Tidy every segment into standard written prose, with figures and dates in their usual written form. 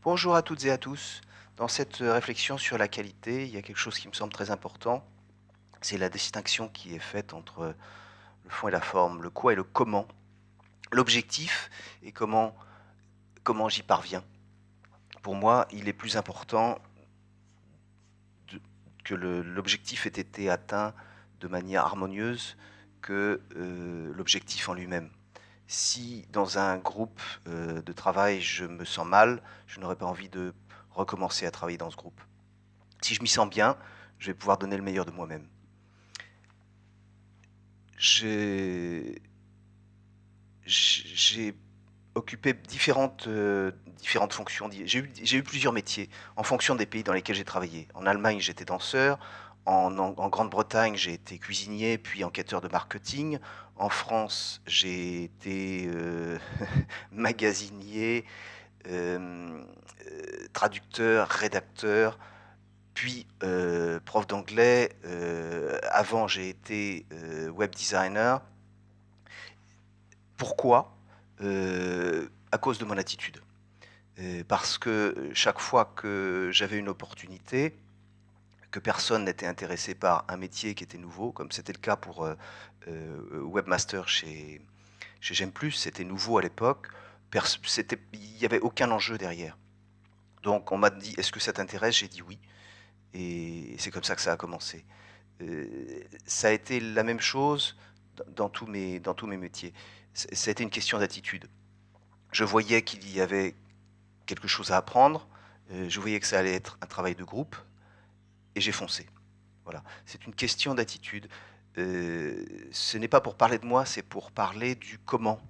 Bonjour à toutes et à tous. Dans cette réflexion sur la qualité, il y a quelque chose qui me semble très important, c'est la distinction qui est faite entre le fond et la forme, le quoi et le comment, l'objectif et comment j'y parviens. Pour moi, il est plus important de- que l'objectif ait été atteint de manière harmonieuse que l'objectif en lui-même. Si dans un groupe de travail je me sens mal, je n'aurais pas envie de recommencer à travailler dans ce groupe. Si je m'y sens bien, je vais pouvoir donner le meilleur de moi-même. J'ai j'ai occupé différentes fonctions. J'ai eu plusieurs métiers en fonction des pays dans lesquels j'ai travaillé. En Allemagne, j'étais danseur. En Grande-Bretagne, j'ai été cuisinier, puis enquêteur de marketing. En France, j'ai été magasinier, traducteur, rédacteur, puis prof d'anglais. Avant, j'ai été web designer. Pourquoi? À cause de mon attitude. Parce que chaque fois que j'avais une opportunité, que personne n'était intéressé par un métier qui était nouveau, comme c'était le cas pour webmaster chez J'aime Plus, c'était nouveau à l'époque, il n'y avait aucun enjeu derrière. Donc on m'a dit, est-ce que ça t'intéresse? J'ai dit oui. Et c'est comme ça que ça a commencé. Ça a été la même chose dans tous mes métiers. Ça a été une question d'attitude. Je voyais qu'il y avait quelque chose à apprendre, je voyais que ça allait être un travail de groupe, et j'ai foncé. Voilà. C'est une question d'attitude. Ce n'est pas pour parler de moi, c'est pour parler du comment.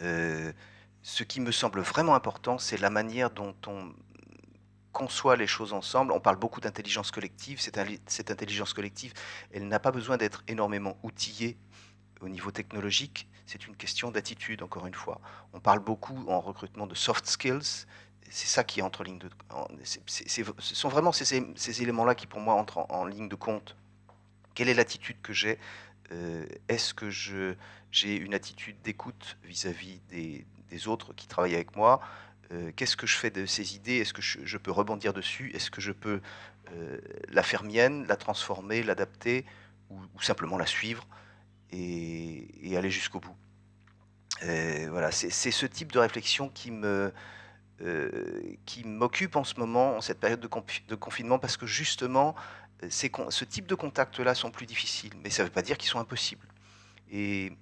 Euh, Ce qui me semble vraiment important, c'est la manière dont on conçoit les choses ensemble. On parle beaucoup d'intelligence collective. Cette intelligence collective, elle n'a pas besoin d'être énormément outillée au niveau technologique. C'est une question d'attitude, encore une fois. On parle beaucoup en recrutement de soft skills. C'est ça qui entre en ligne de... Ce sont vraiment ces éléments-là qui, pour moi, entrent en ligne de compte. Quelle est l'attitude que j'ai? Est-ce que j'ai une attitude d'écoute vis-à-vis des autres qui travaillent avec moi? Qu'est-ce que je fais de ces idées? Est-ce que je peux rebondir dessus? Est-ce que je peux la faire mienne, la transformer, l'adapter, ou simplement la suivre et aller jusqu'au bout? Voilà, c'est ce type de réflexion qui m'occupe en ce moment, en cette période de confinement, parce que justement, ce type de contacts-là sont plus difficiles, mais ça ne veut pas dire qu'ils sont impossibles. Et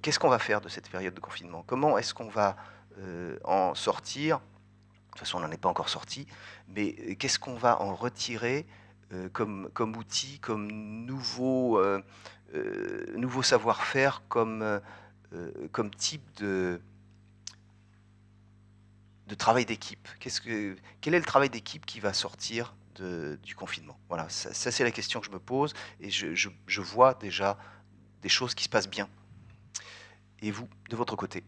qu'est-ce qu'on va faire de cette période de confinement? Comment est-ce qu'on va en sortir? De toute façon, on n'en est pas encore sorti, mais qu'est-ce qu'on va en retirer comme outil, comme nouveau savoir-faire, comme type de travail d'équipe? Quel est le travail d'équipe qui va sortir du confinement? Voilà, ça c'est la question que je me pose, et je vois déjà des choses qui se passent bien. Et vous, de votre côté?